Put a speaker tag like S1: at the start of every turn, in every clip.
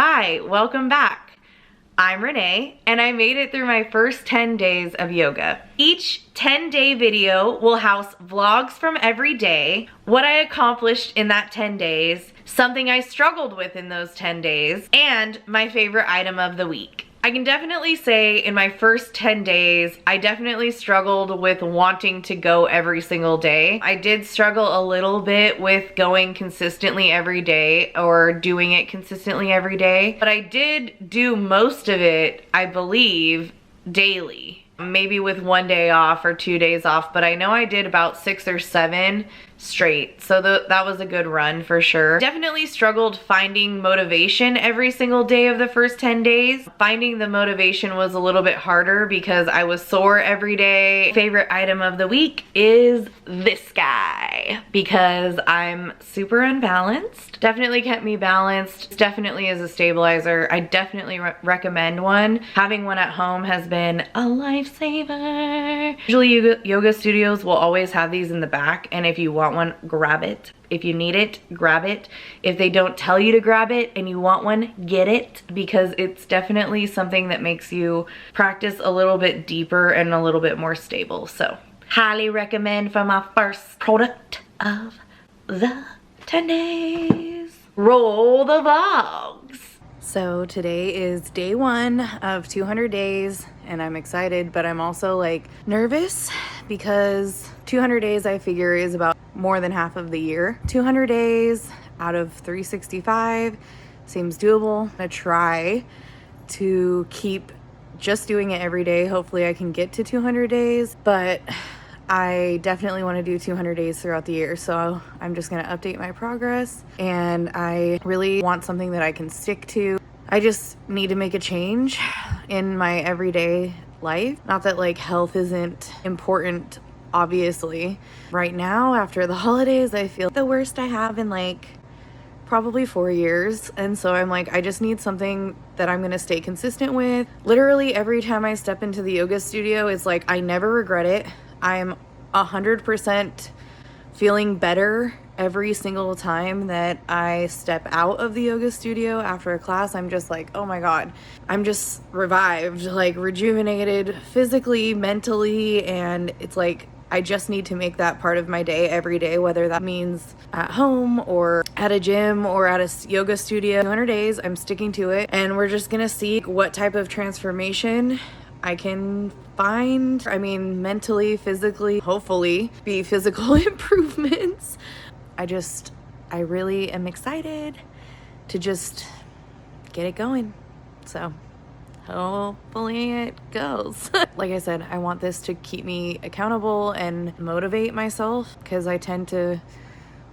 S1: Hi, welcome back. I'm Renee, and I made it through my first 10 days of yoga. Each 10-day video will house vlogs from every day, what I accomplished in that 10 days, something I struggled with in those 10 days, and my favorite item of the week. I can definitely say in my first 10 days, I definitely struggled with wanting to go every single day. I did struggle a little bit with going consistently every day or doing it consistently every day, but I did do most of it, I believe, daily. Maybe with 1 day off or 2 days off, but I know I did about 6 or 7 straight. So that was a good run for sure. Definitely struggled finding motivation every single day of the first 10 days. Finding the motivation was a little bit harder because I was sore every day. Favorite item of the week is this guy because I'm super unbalanced. Definitely kept me balanced. Definitely is a stabilizer. I definitely recommend one. Having one at home has been a lifesaver. Usually yoga studios will always have these in the back, and if you want one, grab it. If you need it, grab it. If they don't tell you to grab it and you want one, get it, because it's definitely something that makes you practice a little bit deeper and a little bit more stable. So highly recommend for my first product of the 10 days. Roll the vlogs. So today is day 1 of 200 days and I'm excited, but I'm also like nervous because 200 days I figure is about more than half of the year. 200 days out of 365 seems doable. I'm gonna try to keep just doing it every day. Hopefully I can get to 200 days, but I definitely want to do 200 days throughout the year. So I'm just going to update my progress, and I really want something that I can stick to. I just need to make a change in my everyday life. Not that like health isn't important, obviously. Right now, after the holidays, I feel the worst I have in like probably 4 years. And so I'm like, I just need something that I'm going to stay consistent with. Literally every time I step into the yoga studio, it's like, I never regret it. I'm 100% feeling better every single time that I step out of the yoga studio after a class. I'm just like, oh my God, I'm just revived, like rejuvenated physically, mentally. And it's like, I just need to make that part of my day every day, whether that means at home or at a gym or at a yoga studio. 200 days, I'm sticking to it. And we're just gonna see what type of transformation I can find. I mean, mentally, physically, hopefully be physical improvements. I really am excited to just get it going. So hopefully it goes. Like I said, I want this to keep me accountable and motivate myself because I tend to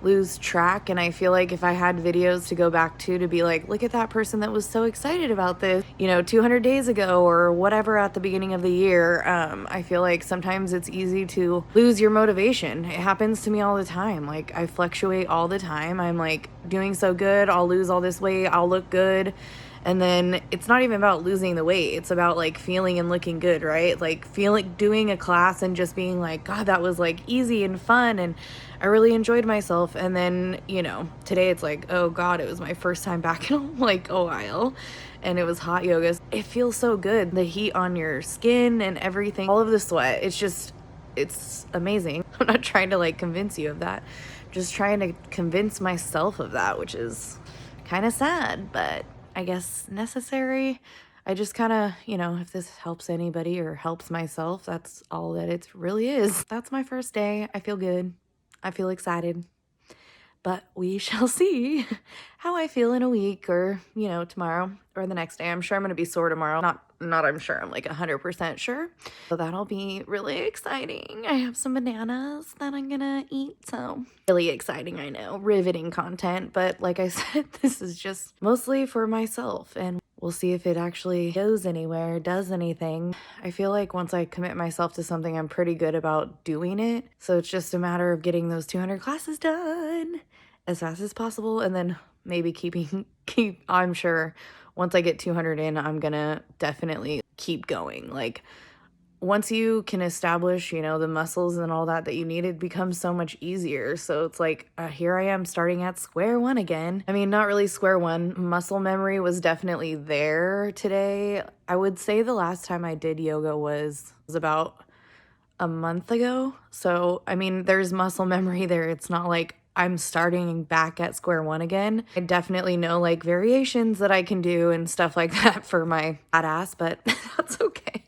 S1: lose track, and I feel like if I had videos to go back to be like, look at that person that was so excited about this, 200 days ago or whatever at the beginning of the year, I feel like sometimes it's easy to lose your motivation. It happens to me all the time. Like I fluctuate all the time. I'm like doing so good, I'll lose all this weight, I'll look good. And then it's not even about losing the weight. It's about like feeling and looking good, right? Like doing a class and just being like, God, that was like easy and fun. And I really enjoyed myself. And then, today it's like, oh God, it was my first time back in like a while. And it was hot yoga. It feels so good. The heat on your skin and everything, all of the sweat. It's amazing. I'm not trying to like convince you of that. Just trying to convince myself of that, which is kind of sad, but I guess necessary. I just kind of, if this helps anybody or helps myself, that's all that it really is. That's my first day. I feel good. I feel excited. But we shall see how I feel in a week or, tomorrow or the next day. I'm sure I'm going to be sore tomorrow. Not I'm sure. I'm like 100% sure. So that'll be really exciting. I have some bananas that I'm going to eat. So really exciting, I know. Riveting content. But like I said, this is just mostly for myself. And we'll see if it actually goes anywhere, does anything. I feel like once I commit myself to something, I'm pretty good about doing it. So it's just a matter of getting those 200 classes done as fast as possible, and then maybe I'm sure once I get 200 in, I'm gonna definitely keep going. Like once you can establish, you know, the muscles and all that you need, it becomes so much easier. So it's like, here I am starting at square one again. I mean, not really square one. Muscle memory was definitely there today. I would say the last time I did yoga was about a month ago. So, I mean, there's muscle memory there. It's not like I'm starting back at square one again. I definitely know like variations that I can do and stuff like that for my fat ass, but that's okay.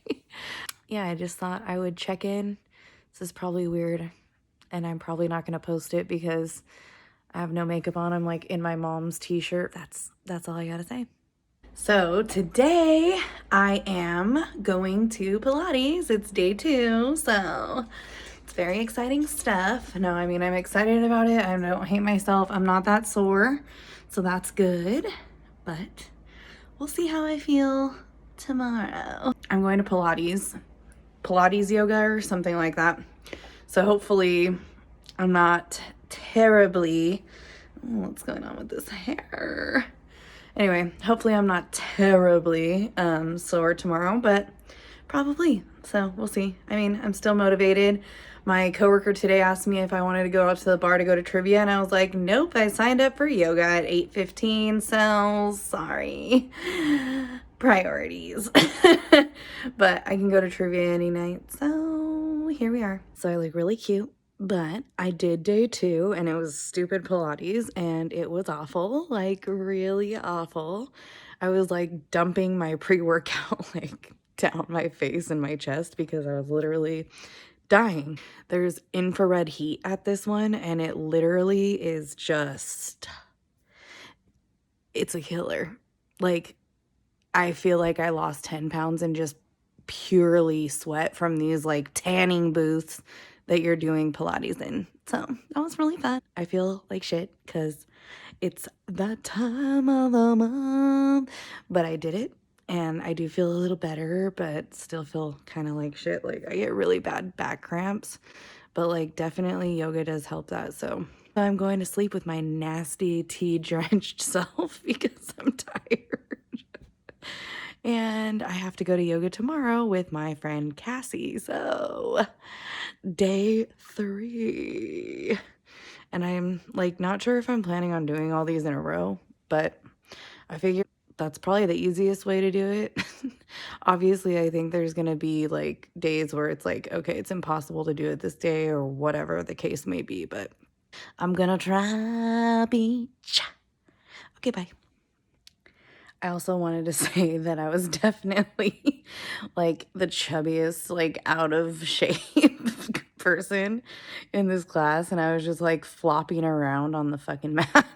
S1: Yeah, I just thought I would check in. This is probably weird, and I'm probably not going to post it because I have no makeup on. I'm like in my mom's t-shirt. That's all I got to say. So today I am going to Pilates. It's day 2, so it's very exciting stuff. No, I mean, I'm excited about it. I don't hate myself. I'm not that sore, so that's good, but we'll see how I feel tomorrow. I'm going to Pilates yoga or something like that. So hopefully I'm not terribly, what's going on with this hair? Anyway, hopefully I'm not terribly sore tomorrow, but probably. So we'll see. I mean, I'm still motivated. My coworker today asked me if I wanted to go out to the bar to go to trivia, and I was like, nope, I signed up for yoga at 8:15, so sorry. Priorities. But I can go to trivia any night, so here we are. So I look really cute, but I did day 2 and it was stupid Pilates and it was awful, like really awful. I was like dumping my pre-workout like down my face and my chest because I was literally dying. There's infrared heat at this one and it literally is just, it's a killer. Like, I feel like I lost 10 pounds in just purely sweat from these like tanning booths that you're doing Pilates in. So that was really fun. I feel like shit because it's that time of the month, but I did it and I do feel a little better, but still feel kind of like shit. Like I get really bad back cramps, but like definitely yoga does help that. So I'm going to sleep with my nasty tea drenched self because I'm tired. And I have to go to yoga tomorrow with my friend Cassie. So day 3. And I'm like not sure if I'm planning on doing all these in a row, but I figure that's probably the easiest way to do it. Obviously, I think there's going to be like days where it's like, okay, it's impossible to do it this day or whatever the case may be, but I'm going to try. Beach. Okay, bye. I also wanted to say that I was definitely like the chubbiest, like out of shape person in this class. And I was just like flopping around on the fucking mat.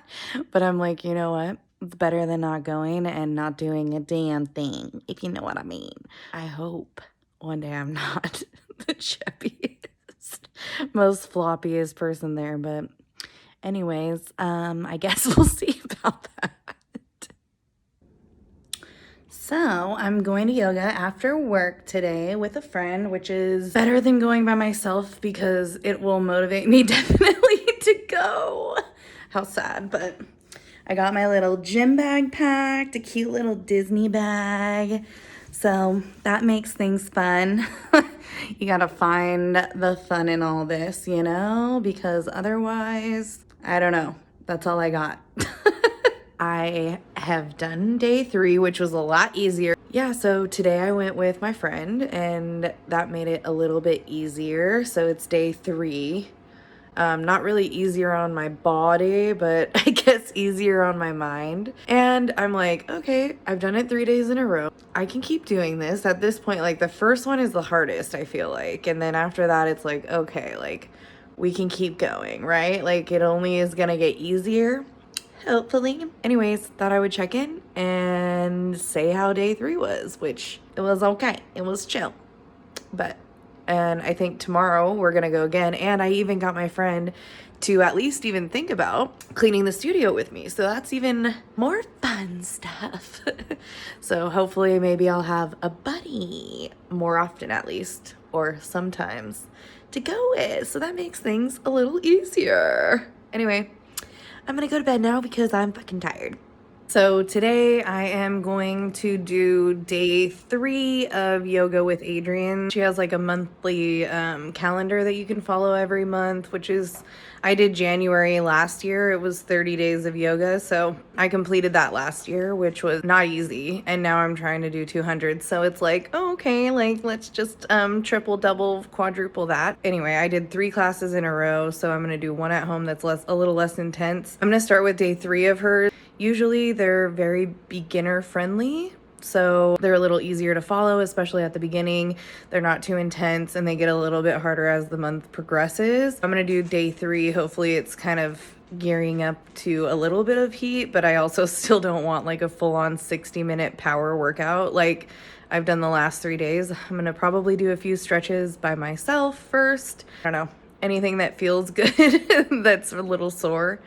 S1: But I'm like, you know what? It's better than not going and not doing a damn thing, if you know what I mean. I hope one day I'm not the chubbiest, most floppiest person there. But anyways, I guess we'll see about that. So I'm going to yoga after work today with a friend, which is better than going by myself because it will motivate me definitely to go. How sad, but I got my little gym bag packed, a cute little Disney bag. So that makes things fun. You gotta find the fun in all this, you know, because otherwise, I don't know. That's all I got. I have done day 3, which was a lot easier. Yeah, so today I went with my friend and that made it a little bit easier. So it's day 3. Not really easier on my body, but I guess easier on my mind. And I'm like, okay, I've done it 3 days in a row. I can keep doing this. At this point, like the first one is the hardest, I feel like. And then after that, it's like, okay, like we can keep going, right? Like it only is gonna get easier. Hopefully. Anyways, thought I would check in and say how day 3 was, which it was okay. It was chill. And I think tomorrow we're gonna go again. And I even got my friend to at least even think about cleaning the studio with me. So that's even more fun stuff. So hopefully maybe I'll have a buddy more often at least, or sometimes to go with. So that makes things a little easier. Anyway, I'm gonna go to bed now because I'm fucking tired. So today I am going to do day 3 of Yoga with Adriene. She has like a monthly calendar that you can follow every month, which is, I did January last year. It was 30 days of yoga. So I completed that last year, which was not easy. And now I'm trying to do 200. So it's like, oh, okay, like let's just triple, double, quadruple that. Anyway, I did 3 classes in a row. So I'm going to do one at home that's a little less intense. I'm going to start with day 3 of hers. Usually they're very beginner friendly, so they're a little easier to follow, especially at the beginning. They're not too intense and they get a little bit harder as the month progresses. I'm gonna do day 3. Hopefully it's kind of gearing up to a little bit of heat, but I also still don't want like a full-on 60-minute power workout like I've done the last 3 days. I'm gonna probably do a few stretches by myself first. I don't know, anything that feels good that's a little sore.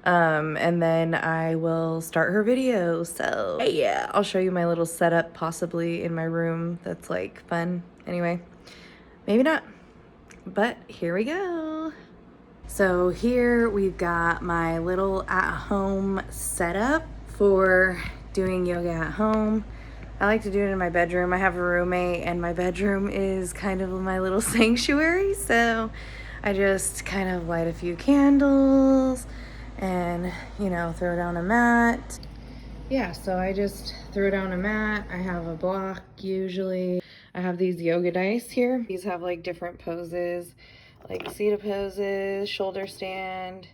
S1: And then I will start her video. So yeah, I'll show you my little setup possibly in my room that's like fun. Anyway, maybe not, but here we go. So here we've got my little at-home setup for doing yoga at home. I like to do it in my bedroom. I have a roommate and my bedroom is kind of my little sanctuary. So I just kind of light a few candles and, you know, throw down a mat. Yeah, so I just throw down a mat. I have a block usually. I have these yoga dice here. These have like different poses, like seated poses, shoulder stand,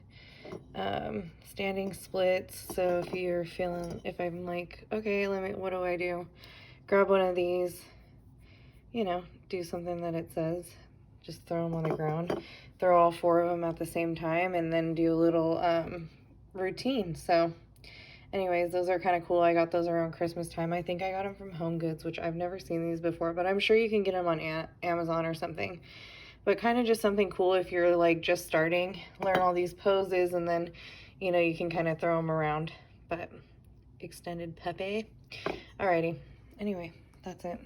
S1: standing splits. So if you're feeling, if I'm like, okay, what do I do? Grab one of these, you know, do something that it says. Just throw them on the ground. Throw all 4 of them at the same time and then do a little routine. So anyways, those are kind of cool. I got those around Christmas time. I think I got them from Home Goods, which I've never seen these before, but I'm sure you can get them on Amazon or something. But kind of just something cool if you're like just starting, learn all these poses and then, you know, you can kind of throw them around. But extended Pepe. Alrighty. Anyway, that's it.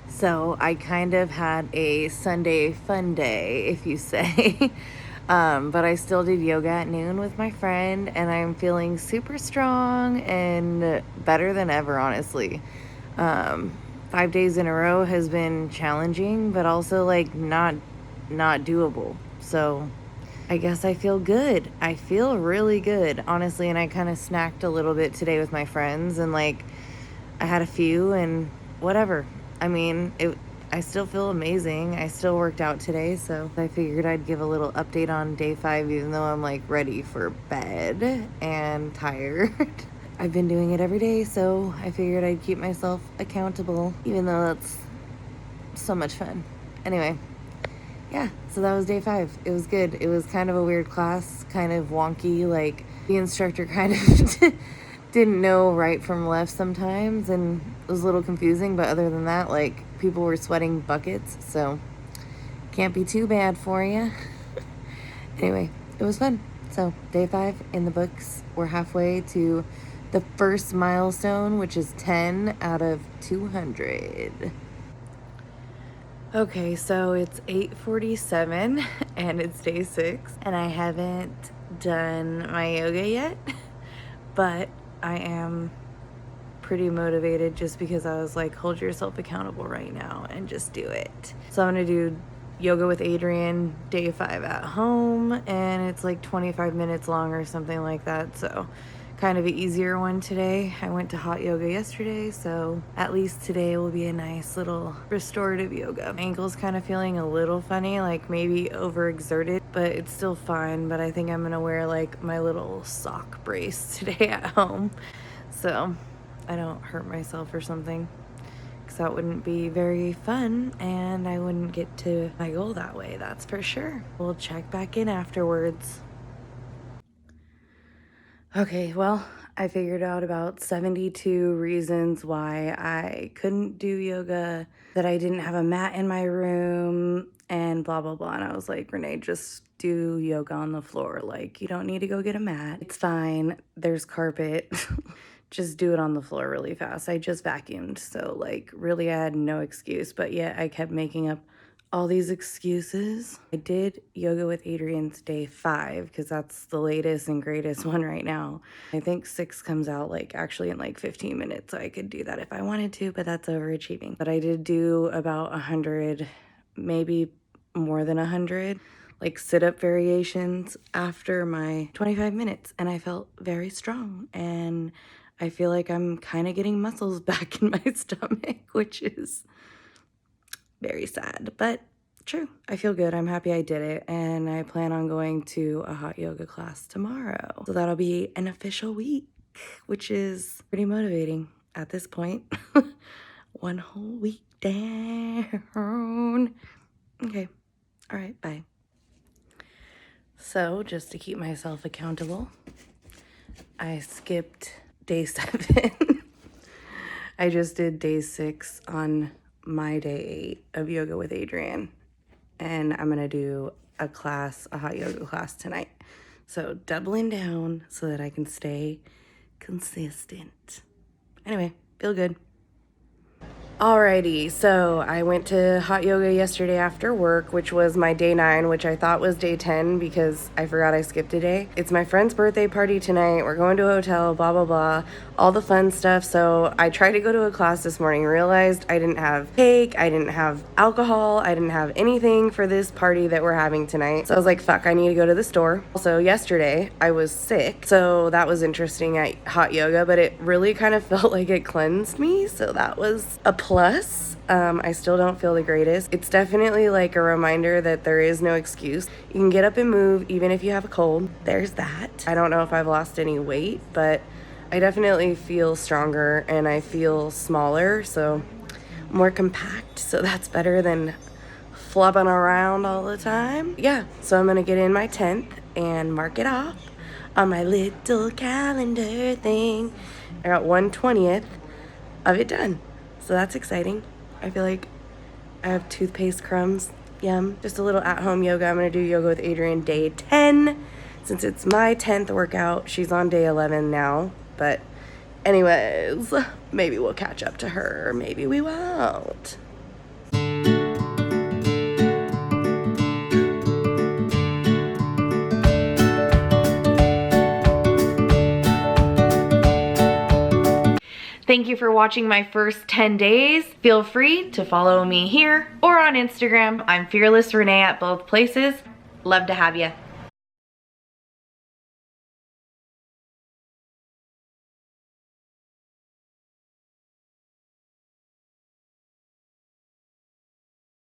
S1: So I kind of had a Sunday fun day, if you say. But I still did yoga at noon with my friend and I'm feeling super strong and better than ever, honestly. 5 days in a row has been challenging, but also like not doable. So I guess I feel good. I feel really good, honestly. And I kind of snacked a little bit today with my friends and like I had a few and whatever. I mean, I still feel amazing. I still worked out today, so I figured I'd give a little update on day 5, even though I'm like ready for bed and tired. I've been doing it every day, so I figured I'd keep myself accountable, even though that's so much fun. Anyway, yeah, so that was day 5. It was good. It was kind of a weird class, kind of wonky, like the instructor kind of didn't know right from left sometimes and it was a little confusing, but other than that, like people were sweating buckets, so can't be too bad for you. Anyway, it was fun. So day 5 in the books. We're halfway to the first milestone, which is 10 out of 200. Okay, so it's 8:47 and it's day 6 and I haven't done my yoga yet, but I am pretty motivated just because I was like, hold yourself accountable right now and just do it. So I'm gonna do yoga with Adriene day 5 at home and it's like 25 minutes long or something like that. So kind of an easier one today. I went to hot yoga yesterday, so at least today will be a nice little restorative yoga. My ankle's kind of feeling a little funny, like maybe overexerted, but it's still fine. But I think I'm gonna wear like my little sock brace today at home so I don't hurt myself or something, because that wouldn't be very fun and I wouldn't get to my goal that way, that's for sure. We'll check back in afterwards. Okay, well, I figured out about 72 reasons why I couldn't do yoga, that I didn't have a mat in my room, and blah, blah, blah. And I was like, Renee, just do yoga on the floor. Like, you don't need to go get a mat. It's fine. There's carpet. Just do it on the floor really fast. I just vacuumed, so like really I had no excuse, but yet I kept making up
S2: all these excuses. I did Yoga with Adrienne's day 5 because that's the latest and greatest one right now. I think 6 comes out like actually in like 15 minutes, so I could do that if I wanted to, but that's overachieving. But I did do about 100, maybe more than 100, like sit-up variations after my 25 minutes, and I felt very strong, and I feel like I'm kind of getting muscles back in my stomach, which is very sad, but true. I feel good. I'm happy I did it, and I plan on going to a hot yoga class tomorrow. So that'll be an official week, which is pretty motivating at this point. One whole week down. Okay. All right. Bye. So just to keep myself accountable, I skipped day 7. I just did day 6 on my day 8 of Yoga with Adrienne, and I'm gonna do a hot yoga class tonight. So doubling down so that I can stay consistent. Anyway, feel good. Alrighty, so I went to hot yoga yesterday after work, which was my day 9, which I thought was day 10 because I forgot I skipped a day. It's my friend's birthday party tonight. We're going to a hotel, blah, blah, blah, all the fun stuff. So I tried to go to a class this morning, realized I didn't have cake, I didn't have alcohol, I didn't have anything for this party that we're having tonight. So I was like, fuck, I need to go to the store. Also, yesterday I was sick, so that was interesting at hot yoga, but it really kind of felt like it cleansed me, so that was a plus. I still don't feel the greatest. It's definitely like a reminder that there is no excuse. You can get up and move even if you have a cold. There's that. I don't know if I've lost any weight, but I definitely feel stronger and I feel smaller, so more compact. So that's better than flopping around all the time. Yeah, so I'm gonna get in my 10th and mark it off on my little calendar thing. I got 1/20th of it done. So that's exciting. I feel like I have toothpaste crumbs. Yum. Just a little at-home yoga. I'm going to do Yoga with Adrienne day 10. Since it's my 10th workout, she's on day 11 now. But anyways, maybe we'll catch up to her. Maybe we won't.
S1: Thank you for watching my first 10 days. Feel free to follow me here or on Instagram. I'm Fearless Renee at both places. Love to have you.